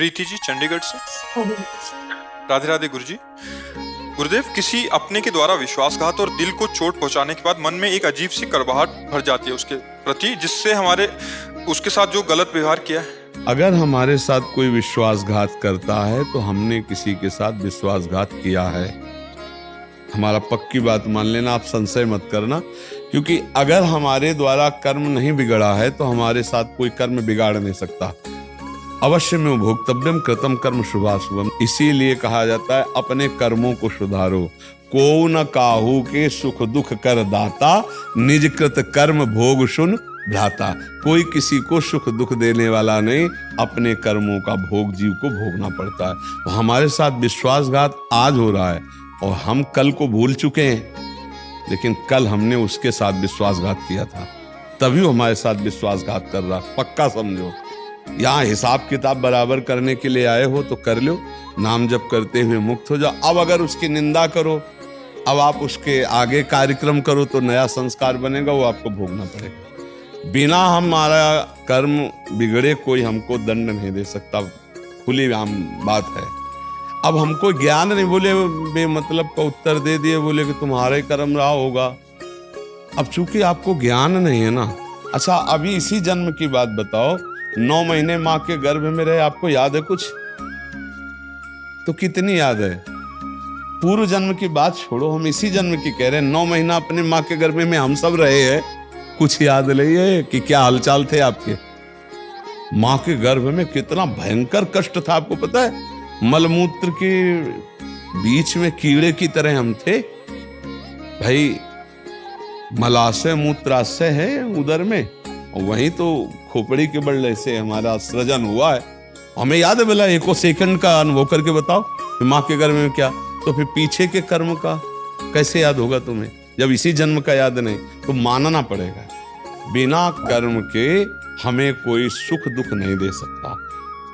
प्रीति जी चंडीगढ़ से। राधे राधे गुरु जी। गुरुदेव, किसी अपने के द्वारा विश्वासघात और दिल को चोट पहुंचाने के बाद मन में एक अजीब सी कड़वाहट भर जाती है उसके प्रति, जिससे उसके साथ जो गलत व्यवहार किया है। अगर हमारे साथ कोई विश्वासघात करता है तो हमने किसी के साथ विश्वासघात किया है, हमारा पक्की बात मान लेना, आप संशय मत करना। क्योंकि अगर हमारे द्वारा कर्म नहीं बिगड़ा है तो हमारे साथ कोई कर्म बिगाड़ नहीं सकता। अवश्य में भोक्तव्यम कृतम कर्म शुभाशुभम, इसीलिए कहा जाता है अपने कर्मों को सुधारो। को न काहू के सुख दुख कर दाता, निज कृत कर्म भोग सुन भ्राता। कोई किसी को सुख दुख देने वाला नहीं, अपने कर्मों का भोग जीव को भोगना पड़ता है। तो हमारे साथ विश्वासघात आज हो रहा है और हम कल को भूल चुके हैं, लेकिन कल हमने उसके साथ विश्वासघात किया था, तभी वो हमारे साथ विश्वासघात कर रहा। पक्का समझो, यहाँ हिसाब किताब बराबर करने के लिए आए हो तो कर लो, नाम जप करते हुए मुक्त हो जाओ। अब अगर उसकी निंदा करो, अब आप उसके आगे कार्यक्रम करो तो नया संस्कार बनेगा, वो आपको भोगना पड़ेगा। बिना हमारा कर्म बिगड़े कोई हमको दंड नहीं दे सकता, खुली आम बात है। अब हमको ज्ञान नहीं, बोले बेमतलब का उत्तर दे दिए, बोले कि तुम्हारा ही कर्म रहा होगा। अब चूंकि आपको ज्ञान नहीं है ना। अच्छा, अभी इसी जन्म की बात बताओ, 9 महीने माँ के गर्भ में रहे, आपको याद है कुछ? तो कितनी याद है? पूर्व जन्म की बात छोड़ो, हम इसी जन्म की कह रहे हैं। 9 महीना अपने माँ के गर्भ में हम सब रहे हैं, कुछ याद नहीं है कि क्या हालचाल थे आपके? माँ के गर्भ में कितना भयंकर कष्ट था, आपको पता है? मलमूत्र के बीच में कीड़े की तरह हम थे भाई। मलाशय मूत्राशय है उदर में, और वहीं तो खोपड़ी के बल से हमारा सृजन हुआ है। हमें याद है, बोला एको सेकंड का अनुभव करके बताओ कि माँ के गर्भ में क्या। तो फिर पीछे के कर्म का कैसे याद होगा तुम्हें, जब इसी जन्म का याद नहीं? तो मानना पड़ेगा, बिना कर्म के हमें कोई सुख दुख नहीं दे सकता।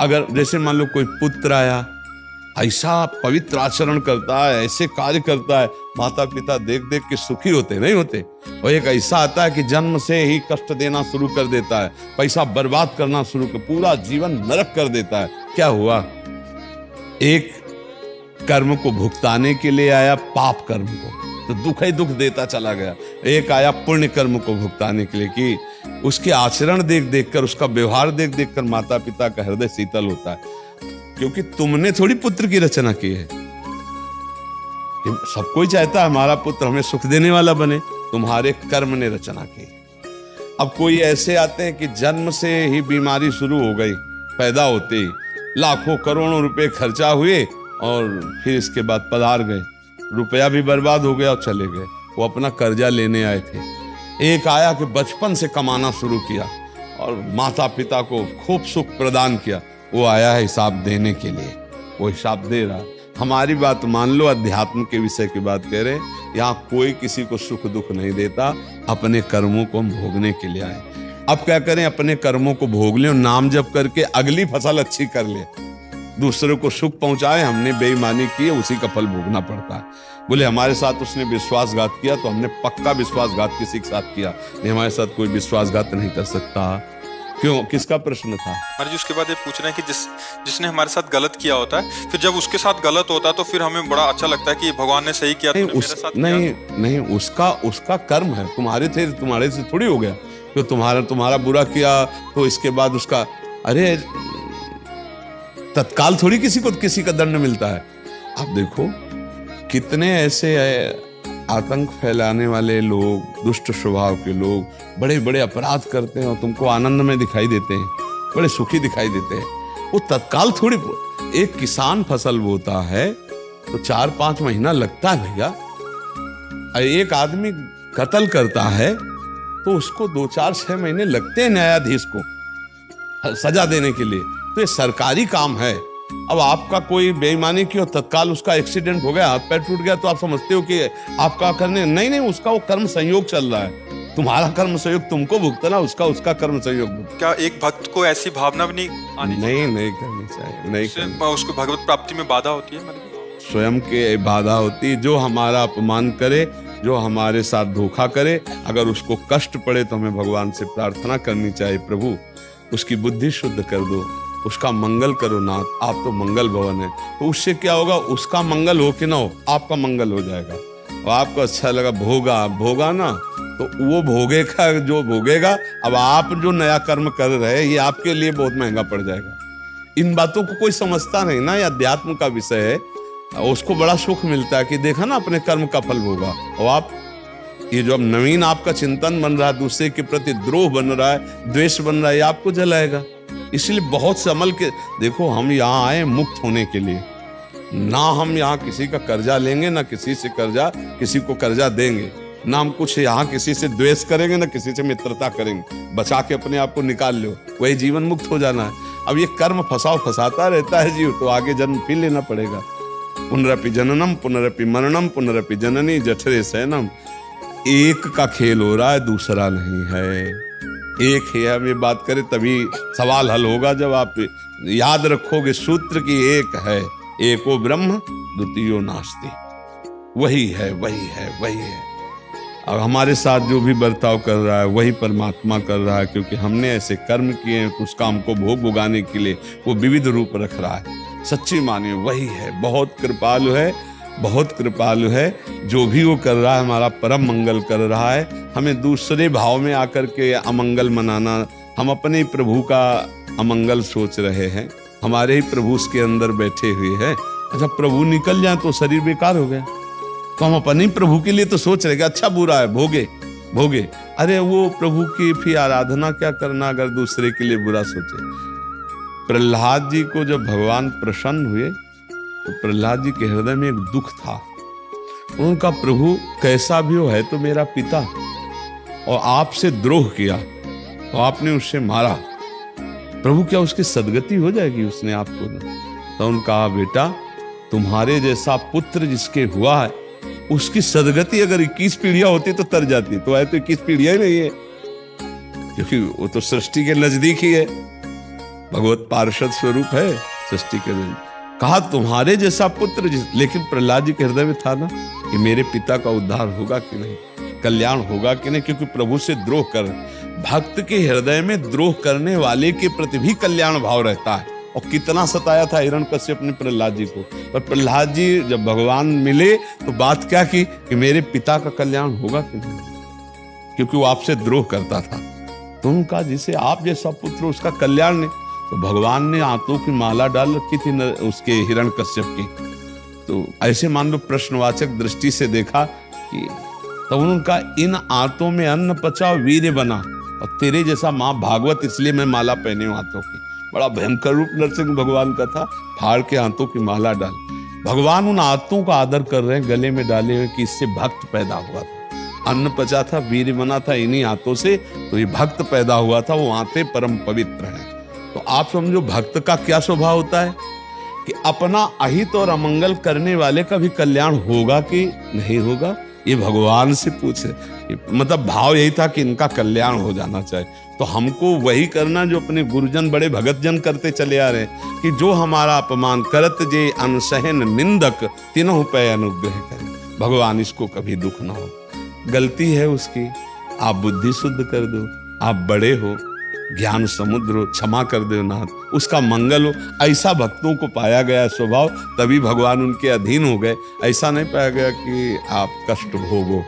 अगर जैसे मान लो कोई पुत्र आया, ऐसा पवित्र आचरण करता है, ऐसे कार्य करता है, माता पिता देख देख के सुखी होते नहीं होते। और एक ऐसा आता है कि जन्म से ही कष्ट देना शुरू कर देता है, पैसा बर्बाद करना शुरू कर, पूरा जीवन नरक कर देता है। क्या हुआ? एक कर्म को भुगताने के लिए आया, पाप कर्म को, तो दुख ही दुख देता चला गया। एक आया पुण्य कर्म को भुगताने के लिए, कि उसके आचरण देख देख कर, उसका व्यवहार देख देख कर माता पिता का हृदय शीतल होता है। क्योंकि तुमने थोड़ी पुत्र की रचना की है। सब कोई चाहता है हमारा पुत्र हमें सुख देने वाला बने, तुम्हारे कर्म ने रचना की। अब कोई ऐसे आते हैं कि जन्म से ही बीमारी शुरू हो गई, पैदा होते ही लाखों करोड़ों रुपए खर्चा हुए और फिर इसके बाद पधार गए, रुपया भी बर्बाद हो गया और चले गए। वो अपना कर्जा लेने आए थे। एक आया कि बचपन से कमाना शुरू किया और माता पिता को खूब सुख प्रदान किया, वो आया है हिसाब देने के लिए, वो हिसाब दे रहा। हमारी बात मान लो, अध्यात्म के विषय की बात कह रहे हैं। यहाँ कोई किसी को सुख दुख नहीं देता, अपने कर्मों को हम भोगने के लिए आए। अब क्या करें? अपने कर्मों को भोग लें, नाम जप करके अगली फसल अच्छी कर ले। दूसरे को सुख पहुंचाए, हमने बेईमानी की है, उसी का फल भोगना पड़ता है। बोले हमारे साथ उसने विश्वासघात किया, तो हमने पक्का विश्वासघात किसी के साथ किया नहीं, हमारे साथ कोई विश्वासघात नहीं कर सकता। क्यों? किसका प्रश्न था? महाराज जी, उसके बाद ये पूछ रहे हैं कि जिसने हमारे साथ गलत किया होता है, फिर जब उसके साथ गलत होता है तो फिर हमें बड़ा अच्छा लगता है कि भगवान ने सही किया। नहीं, उसका कर्म है, तुम्हारे से थोड़ी हो गया। तो तुम्हारा बुरा किया तो इसके बाद उसका, अरे तत्काल थोड़ी किसी का दंड मिलता है। आप देखो कितने ऐसे आतंक फैलाने वाले लोग, दुष्ट स्वभाव के लोग बड़े बड़े अपराध करते हैं और तुमको आनंद में दिखाई देते हैं, बड़े सुखी दिखाई देते हैं। वो तत्काल थोड़ी, एक किसान फसल बोता है तो 4-5 महीना लगता है भैया। एक आदमी कत्ल करता है तो उसको 2-4-6 महीने लगते हैं न्यायाधीश को सजा देने के लिए। तो ये सरकारी काम है। अब आपका कोई बेईमानी की और तत्काल उसका एक्सीडेंट हो गया, हाथ पैर टूट गया, तो आप समझते हो कि आपका करने नहीं, उसका वो कर्म संयोग चल रहा है। तुम्हारा कर्म संयोग तुमको भुगतना, उसका कर्म संयोग। क्या एक भक्त को ऐसी भावना भी नहीं आनी? नहीं करनी चाहिए, नहीं। उसको भगवत प्राप्ति में बाधा होती है, स्वयं के बाधा होती है। जो हमारा अपमान करे, जो हमारे साथ धोखा करे, अगर उसको कष्ट पड़े तो हमें भगवान से प्रार्थना करनी चाहिए, प्रभु उसकी बुद्धि शुद्ध कर दो, उसका मंगल करो नाथ, आप तो मंगल भवन है। तो उससे क्या होगा, उसका मंगल हो कि ना हो, आपका मंगल हो जाएगा। और आपको अच्छा लगा भोगा ना, तो वो भोगेगा जो भोगेगा। अब आप जो नया कर्म कर रहे हैं ये आपके लिए बहुत महंगा पड़ जाएगा। इन बातों को कोई समझता नहीं ना, ये अध्यात्म का विषय है। उसको बड़ा सुख मिलता है कि देखा ना अपने कर्म का फल भोगा। और आप ये जो अब नवीन आपका चिंतन बन रहा है, दूसरे के प्रति द्रोह बन रहा है, द्वेष बन रहा है, ये आपको जलाएगा। इसलिए बहुत संभल के देखो, हम यहाँ आए मुक्त होने के लिए, ना हम यहाँ किसी का कर्जा लेंगे, ना किसी से किसी को कर्जा देंगे, ना हम कुछ यहाँ किसी से द्वेष करेंगे, ना किसी से मित्रता करेंगे। बचा के अपने आप को निकाल लो, वही जीवन मुक्त हो जाना है। अब ये कर्म फंसाता रहता है जीव, तो आगे जन्म फिर लेना पड़ेगा। पुनरपि जननम पुनरपि मरणम पुनरपि जननी जठरे शयनम। एक का खेल हो रहा है, दूसरा नहीं है। एक ही है, हम ये बात करें तभी सवाल हल होगा। जब आप याद रखोगे सूत्र की एक है, एको ब्रह्म द्वितीयो नास्ति। वही है, वही है, वही है। अब हमारे साथ जो भी बर्ताव कर रहा है वही परमात्मा कर रहा है, क्योंकि हमने ऐसे कर्म किए हैं, उस काम को भोगाने के लिए वो विविध रूप रख रहा है। सच्ची मानिए वही है, बहुत कृपालु है, बहुत कृपालु है। जो भी वो कर रहा है हमारा परम मंगल कर रहा है। हमें दूसरे भाव में आकर के अमंगल मनाना, हम अपने प्रभु का अमंगल सोच रहे हैं, हमारे ही प्रभु उसके अंदर बैठे हुए हैं। अच्छा, प्रभु निकल जाए तो शरीर बेकार हो गया, तो हम अपने प्रभु के लिए तो सोच रहे कि अच्छा बुरा है, भोगे। अरे वो प्रभु की फिर आराधना क्या करना अगर दूसरे के लिए बुरा सोचे। प्रहलाद जी को जब भगवान प्रसन्न हुए तो प्रहलाद जी के हृदय में एक दुख था। उनका प्रभु कैसा भी हो है तो मेरा पिता, और आपसे द्रोह किया और आपने उससे मारा, प्रभु क्या उसकी सदगति हो जाएगी उसने आपको? तो उनका बेटा, तुम्हारे जैसा पुत्र जिसके हुआ है उसकी सदगति अगर 21 पीढ़ियां होती तो तर जाती, तो है तो 21 पीढ़ियां ही नहीं है, क्योंकि वो तो सृष्टि के नजदीक ही है, भगवत पार्षद स्वरूप है सृष्टि के नजदीक। कहा तुम्हारे जैसा पुत्र लेकिन प्रहलाद जी के हृदय में था ना कि मेरे पिता का उद्धार होगा कि नहीं, कल्याण होगा कि नहीं, क्योंकि प्रभु से द्रोह कर, भक्त के हृदय में द्रोह करने वाले के प्रति भी कल्याण भाव रहता है। और कितना सताया था हिरण्यकश्यप ने प्रहलाद जी को, पर प्रहलाद जी जब भगवान मिले तो बात क्या की कि मेरे पिता का कल्याण होगा कि नहीं, क्योंकि वो आपसे द्रोह करता था। तो उनका जिसे आप जैसा पुत्र उसका कल्याण नहीं, तो भगवान ने आंतों की माला डाल रखी थी उसके हिरण्यकश्यप की। तो ऐसे मान लो प्रश्नवाचक दृष्टि से देखा कि तब उनका इन आंतों में अन्न पचा वीर्य बना, और तेरे जैसा माँ भागवत इसलिए मैं माला पहने हूं आंतों की। बड़ा भयंकर रूप नरसिंह भगवान का था, फाड़ के हाथों की माला डाल। भगवान उन हाथों का आदर कर रहे हैं गले में डाले हुए कि इससे भक्त पैदा हुआ था, अन्न पचा था, वीर्य बना था इन्हीं हाथों से, तो ये भक्त पैदा हुआ था। वो हाथे परम पवित्र हैं। तो आप समझो भक्त का क्या स्वभाव होता है कि अपना अहित और अमंगल करने वाले का भी कल्याण होगा कि नहीं होगा, ये भगवान से पूछे। मतलब भाव यही था कि इनका कल्याण हो जाना चाहिए। तो हमको वही करना जो अपने गुरुजन बड़े भगत जन करते चले आ रहे हैं कि जो हमारा अपमान करत जे अनसहन निंदक तीनों पे अनुग्रह करें। भगवान इसको कभी दुख ना हो, गलती है उसकी, आप बुद्धि शुद्ध कर दो, आप बड़े हो, ज्ञान समुद्र हो, क्षमा कर दो नाथ, उसका मंगल हो। ऐसा भक्तों को पाया गया स्वभाव, तभी भगवान उनके अधीन हो गए। ऐसा नहीं पाया गया कि आप कष्ट भोगो,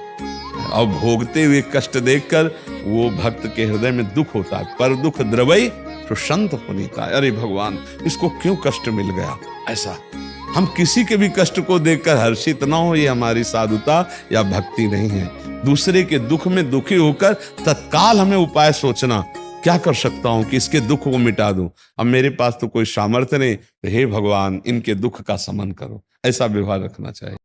और भोगते हुए कष्ट देखकर वो भक्त के हृदय में दुख होता है। पर दुख द्रवई तो संत पुनीता, अरे भगवान इसको क्यों कष्ट मिल गया। ऐसा हम किसी के भी कष्ट को देखकर हर्षित ना हो, ये हमारी साधुता या भक्ति नहीं है। दूसरे के दुख में दुखी होकर तत्काल हमें उपाय सोचना, क्या कर सकता हूं कि इसके दुख को मिटा दूं। अब मेरे पास तो कोई सामर्थ्य नहीं, तो हे भगवान इनके दुख का शमन करो, ऐसा व्यवहार रखना चाहिए।